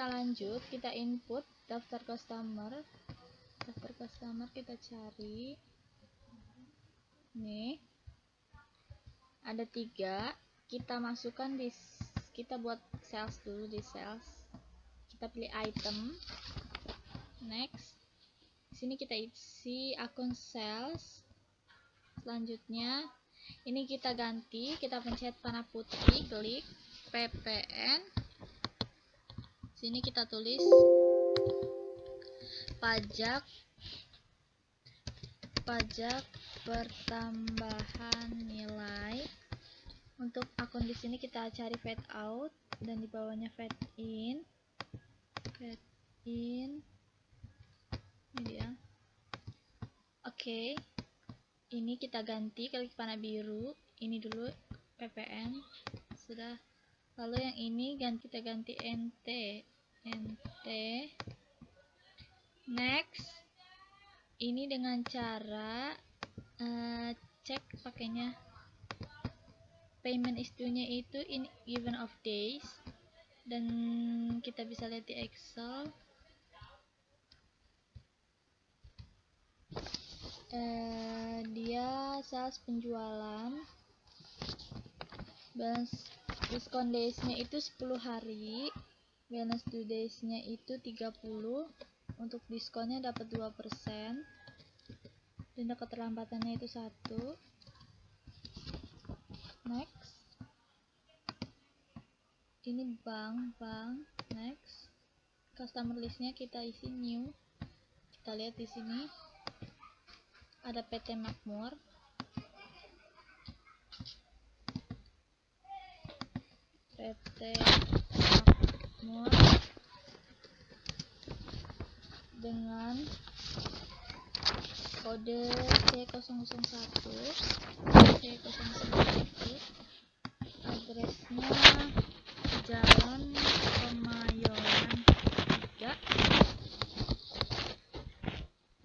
kita lanjut, kita input daftar customer kita cari. Nih ada 3, kita masukkan kita buat sales dulu. Di sales kita pilih item, next. Di sini kita isi akun sales. Selanjutnya ini kita ganti, kita pencet panah putih, klik ppn. Sini kita tulis pajak pertambahan nilai. Untuk akun di sini kita cari fade out dan di bawahnya fade in. Ini dia. Oke. Ini kita ganti, klik panah biru. Ini dulu ppn. Sudah. Lalu yang ini kita ganti nt. Next. Ini dengan cara cek pakainya payment issue-nya itu in given of days, dan kita bisa lihat di Excel. Dia sales penjualan, balance diskon days-nya itu 10 hari, balance due days-nya itu 30. Untuk diskonnya dapat 2%, denda keterlambatannya itu 1. Next. Ini bank. Next. Customer list-nya kita isi new. Kita lihat di sini ada PT Makmur. Dengan kode C001. Adresnya Jalan Kemayoran 3,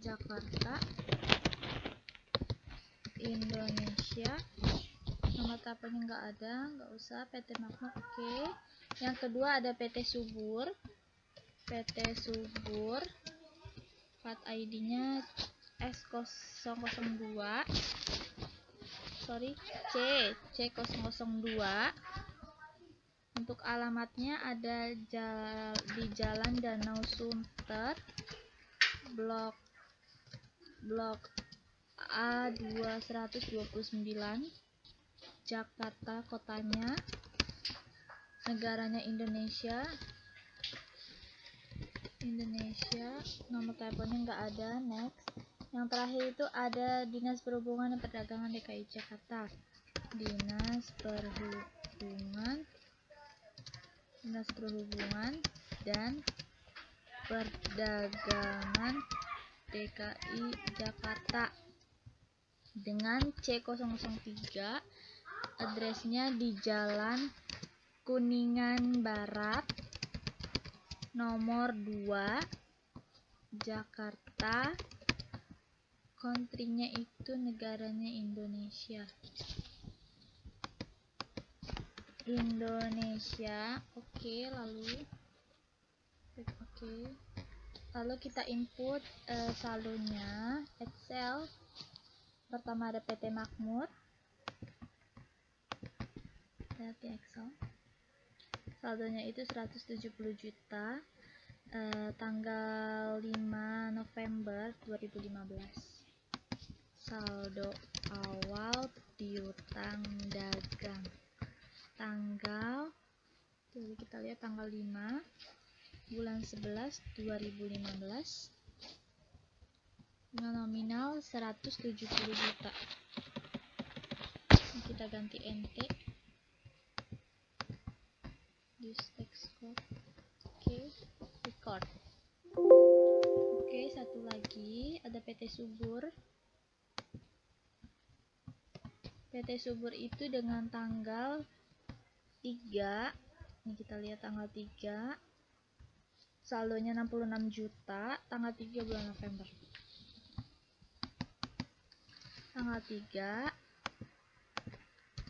Jakarta, Indonesia. Nomor teleponnya nggak ada, nggak usah. PT Makmur, oke. Yang kedua ada PT Subur. Plat ID-nya C002. Untuk alamatnya ada di Jalan Danau Sunter, Blok A229, Jakarta kotanya, negaranya Indonesia. Nomor teleponnya nggak ada. Next. Yang terakhir itu ada Dinas Perhubungan dan Perdagangan DKI Jakarta. Dinas Perhubungan dan Perdagangan DKI Jakarta dengan C003. Adresnya di Jalan Kuningan Barat nomor 2, Jakarta. Country-nya itu negaranya Indonesia. Oke. Lalu kita input saldonya. Excel. Pertama ada PT Makmur. Lihat di Excel. Saldonya itu 170 juta. Tanggal 5 November 2015. Saldo awal piutang dagang. Kita lihat tanggal 5 bulan 11 2015 dengan nominal 170 juta. Kita ganti NT. Use text code. Oke, record. Oke, satu lagi ada PT Subur. PT Subur itu dengan tanggal 3. Ini kita lihat tanggal 3. Saldonya 66 juta, tanggal 3 bulan November. Tanggal 3.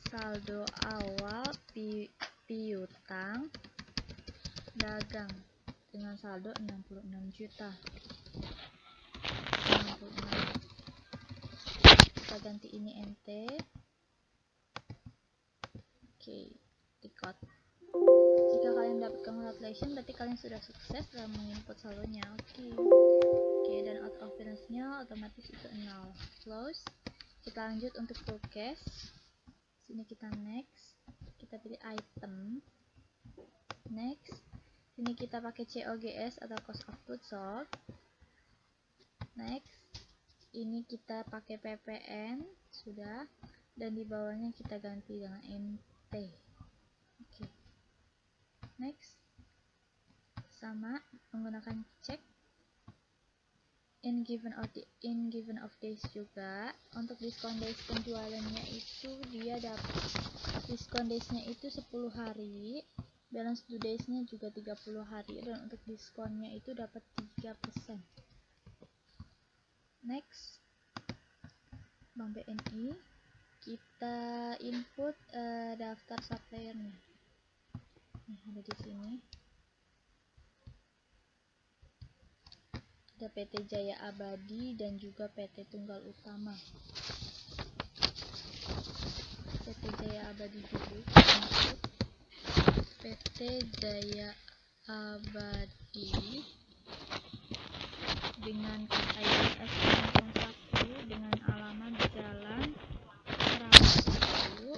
Saldo awal piutang dagang dengan saldo 66 juta. 66. Kita ganti ini NT. Oke, record. Jika kalian dapat congratulations, berarti kalian sudah sukses dalam menginput saldonya. Oke, dan out of balance-nya otomatis itu 0. Close. Kita lanjut untuk full cash. Sini kita next. Kita pilih item. Next. Sini kita pakai COGS atau cost of goods sold. Next. Ini kita pakai PPN, sudah. Dan di bawahnya kita ganti dengan NT. Oke. Next. Sama menggunakan check. In given of days juga. Untuk diskon days penjualannya itu dia dapat diskon daysnya itu 10 hari, balance due daysnya juga 30 hari, dan untuk diskonnya itu dapat 3%. Next, Bank BNI, kita input daftar suppliernya. Nih, ada di sini. Ada PT Jaya Abadi dan juga PT Tunggal Utama. PT Jaya Abadi dulu, PT Jaya Abadi dengan kod IDS 01 dengan alamat Jalan Rawamangun,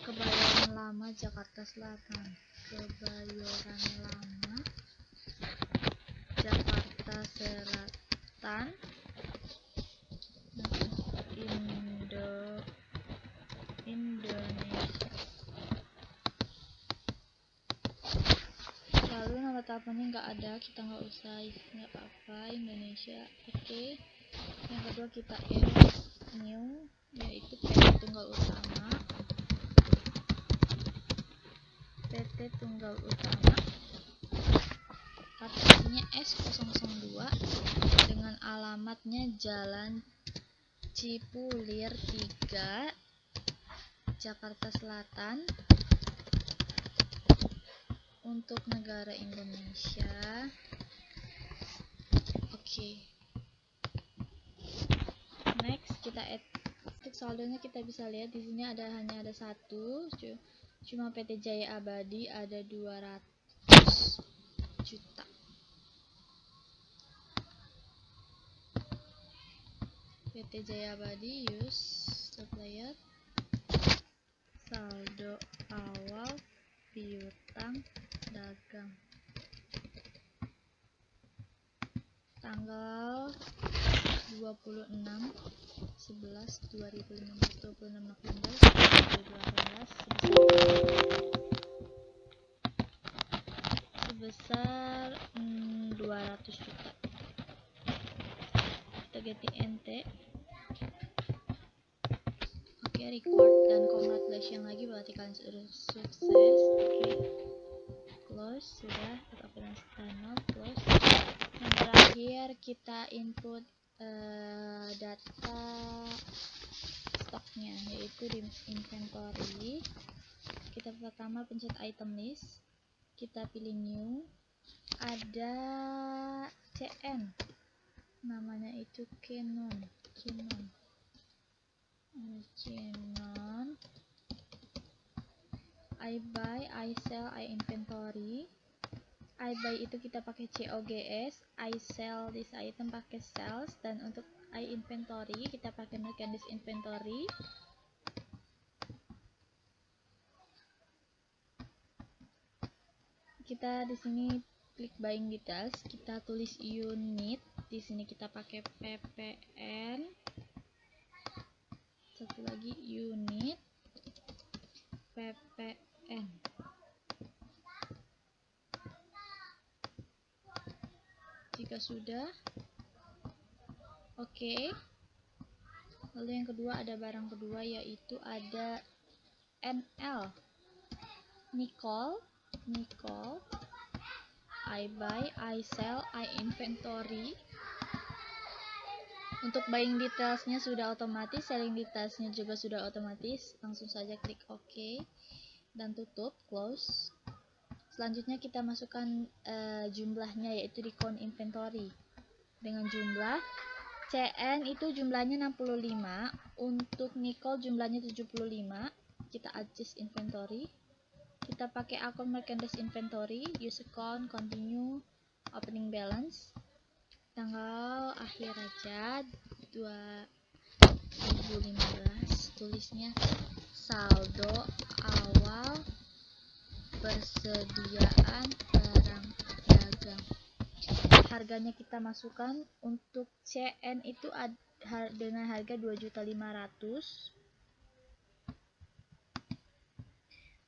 Kebayoran Lama, Jakarta Selatan. Kebayoran Lama, Jakarta Selatan. Indonesia. Lalu nomor teleponnya nggak ada, kita nggak usah, nggak apa-apa, Indonesia. Oke. Yang kedua kita add new, yaitu PT Tunggal Utama. PT Tunggal Utama. Kartunya S002 dengan alamatnya Jalan Cipulir 3, Jakarta Selatan, untuk negara Indonesia. Oke. Next, kita add. Untuk saldonya kita bisa lihat di sini hanya ada satu, cuma PT Jaya Abadi ada 200 juta. PT Jaya Abadi use supplier, saldo awal piutang dagang tanggal 26/11/2015, 26 November 2018 sebesar 200 juta. Kita ganti NT. Oke, record dan congratulations lagi, berarti kalian sudah sukses. Oke, close, sudah. Atau channel close. Yang terakhir kita input data stoknya, yaitu di inventory. Kita pertama pencet item list, kita pilih new, ada CN, namanya itu Canon. I buy, I sell, I inventory. I buy itu kita pakai COGS, I sell this item pakai sales, dan untuk I inventory kita pakai merchandise inventory. Kita di sini klik buying details, kita tulis unit, di sini kita pakai PPN. Satu lagi unit PPN. Jika sudah, oke. Lalu yang kedua ada barang kedua, yaitu ada NL Nicole, I buy, I sell, I inventory. Untuk buying detailsnya sudah otomatis, selling detailsnya juga sudah otomatis. Langsung saja klik OK dan tutup, close. Selanjutnya kita masukkan jumlahnya, yaitu di count inventory dengan jumlah CN itu jumlahnya 65, untuk nickel jumlahnya 75. Kita adjust inventory, kita pakai akun merchandise inventory, use account, continue, opening balance, tanggal akhir aja 2015, tulisnya saldo awal persediaan barang dagang. Harganya kita masukkan, untuk CN itu dengan harga 2.500.000.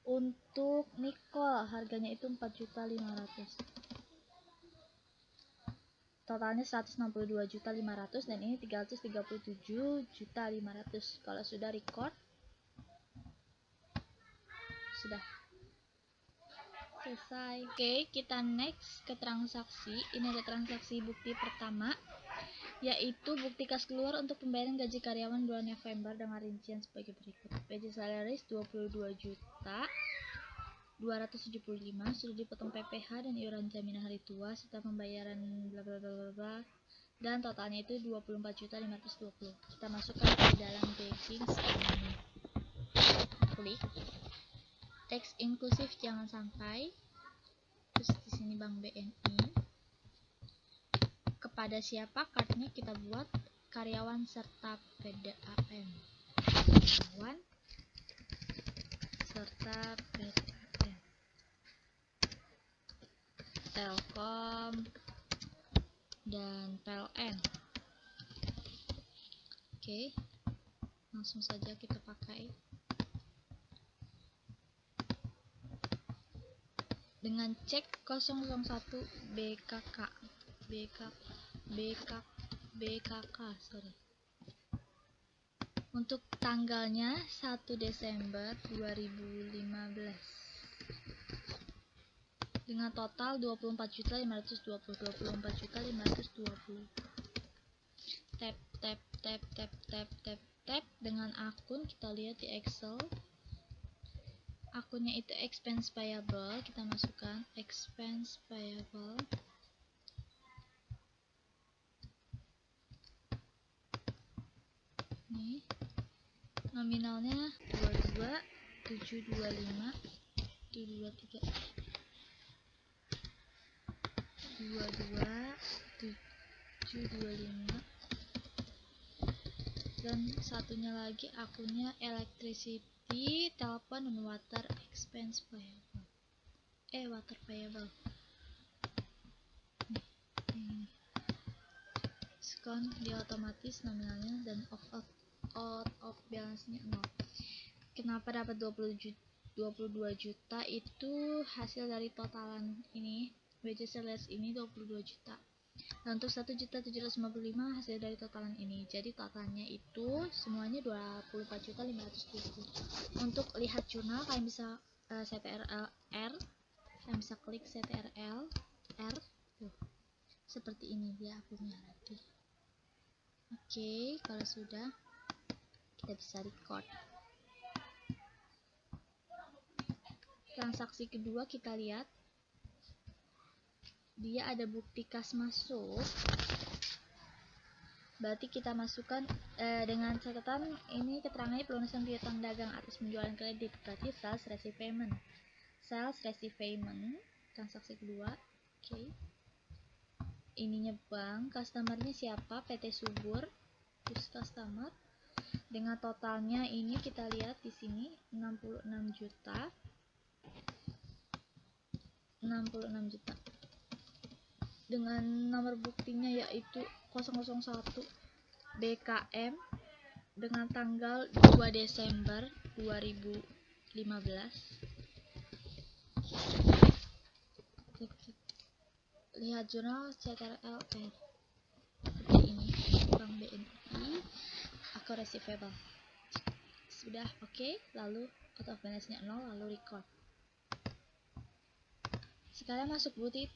Untuk nikel harganya itu 4.500.000. Totalnya 162.500.000 dan ini 337.500.000. Kalau sudah record, sudah selesai. Oke, kita next ke transaksi. Ini ada transaksi bukti pertama, yaitu bukti kas keluar untuk pembayaran gaji karyawan bulan November dengan rincian sebagai berikut. Gaji salaris 22.275 sudah dipotong PPh dan iuran jaminan hari tua serta pembayaran bla bla bla bla, dan totalnya itu 24.520. Kita masukkan ke dalam bagging ini. Klik teks inklusif jangan sampai, terus di sini Bank BNI, kepada siapa kartunya kita buat karyawan serta PDAM, karyawan serta PDAM, Telkom dan PLN. Oke, langsung saja kita pakai dengan cek 001 BKK, sorry. Untuk tanggalnya 1 Desember 2015 dengan total 24.520. Tap dengan akun, kita lihat di Excel. Akunnya itu expense payable, kita masukkan expense payable. Nih, nominalnya 22.725 dan satunya lagi akunnya electricity, telepon dan water expense payable. Water payable. Diskon dia otomatis nominalnya dan out of balance-nya 0. Kenapa dapat 22 juta? Itu hasil dari totalan ini, wages sales ini 22 juta. Dan untuk 1.755 hasil dari totalan ini. Jadi totalnya itu semuanya 24.520. Untuk lihat jurnal kalian bisa CTRL R, kalian bisa klik CTRL R. Tuh, seperti ini dia akunnya nanti. Oke, kalau sudah kita bisa record. Transaksi kedua kita lihat, dia ada bukti kas masuk, berarti kita masukkan dengan catatan ini keterangannya pelunasan piutang dagang atas penjualan kredit, berarti sales receive payment. Transaksi kedua. Oke. Ininya bank, customernya siapa? PT Subur, terus customer dengan totalnya ini kita lihat di sini 66 juta. Dengan nomor buktinya yaitu 001 BKM dengan tanggal 2 Desember 2015. Lihat jurnal CTRL R. Seperti ini, Bank BNI, akun receivable. Sudah oke, lalu out of balance-nya 0, lalu record. Sekarang masuk bukti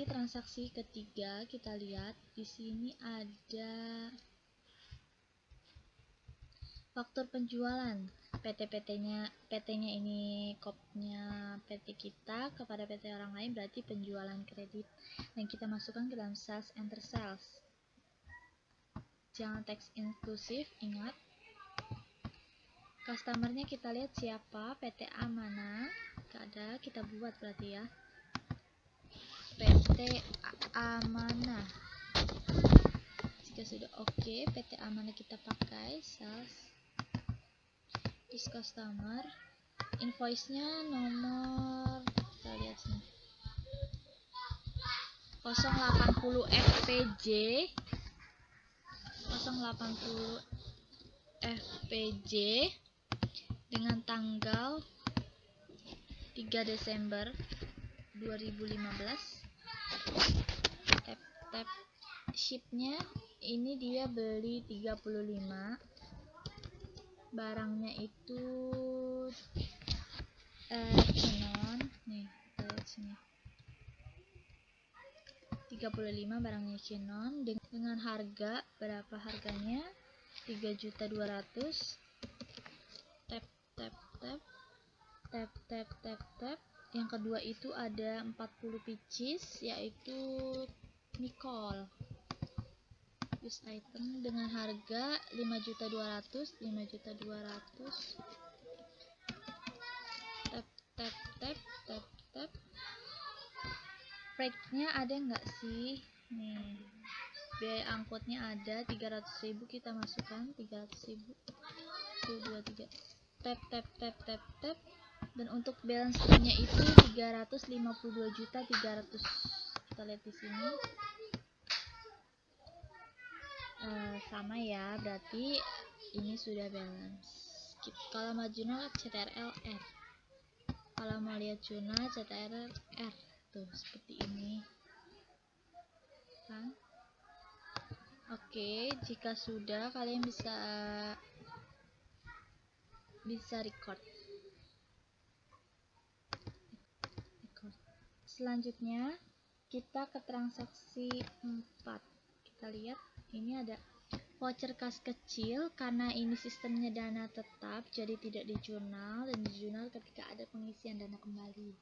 transaksi ketiga. Kita lihat di sini ada faktur penjualan. PT-nya ini kopnya PT kita kepada PT orang lain, berarti penjualan kredit, dan kita masukkan ke dalam sales, enter sales. Jangan teks inklusif, ingat. Customernya kita lihat siapa, PTA mana, gak ada, kita buat berarti ya, PT Amanah. Jika sudah oke, PT Amanah kita pakai sales, terus customer, invoice-nya nomor, kita lihat sini, 080 FPJ, 080 FPJ dengan tanggal 3 Desember 2015. Tap shipnya ini dia beli 35, barangnya itu Canon nih, kita lihat sini 35, barangnya Canon dengan harga, berapa harganya, 3.200.000. Tap. Yang kedua itu ada 40 pieces, yaitu Nicole. Use item dengan harga 5.200.000. Tap. Freight-nya ada nggak sih? Nih, biaya angkutnya ada 300.000, kita masukkan 300.000. 1, 2, 3. Tap. Dan untuk balance nya itu 352.300.000. Kita lihat di sini. Sama ya, berarti ini sudah balance. Kalau mau jurnal CTRL R, kalau mau lihat jurnal CTRL R, tuh seperti ini kan. Oke, jika sudah, kalian bisa record. Selanjutnya kita ke transaksi 4. Kita lihat ini ada voucher kas kecil, karena ini sistemnya dana tetap, jadi tidak di jurnal, dan di jurnal ketika ada pengisian dana kembali,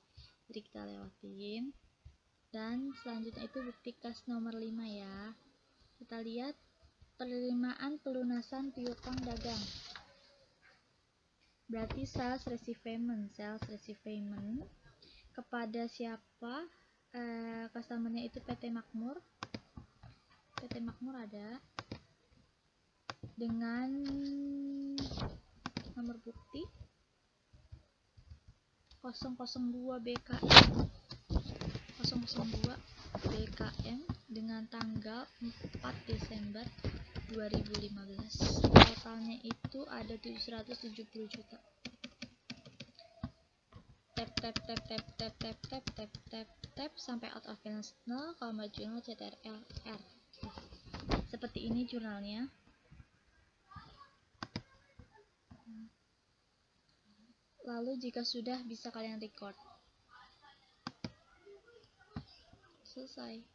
jadi kita lewatin. Dan selanjutnya itu bukti kas nomor 5 ya. Kita lihat penerimaan pelunasan piutang dagang, berarti sales receive payment kepada siapa? Customernya itu PT Makmur ada, dengan nomor bukti 002 BKM dengan tanggal 4 Desember 2015. Totalnya itu ada 770 juta. Tap sampai out of balance 0. Kalau mau jurnal CTRL R. Seperti ini jurnalnya. Lalu jika sudah, bisa kalian record. Selesai.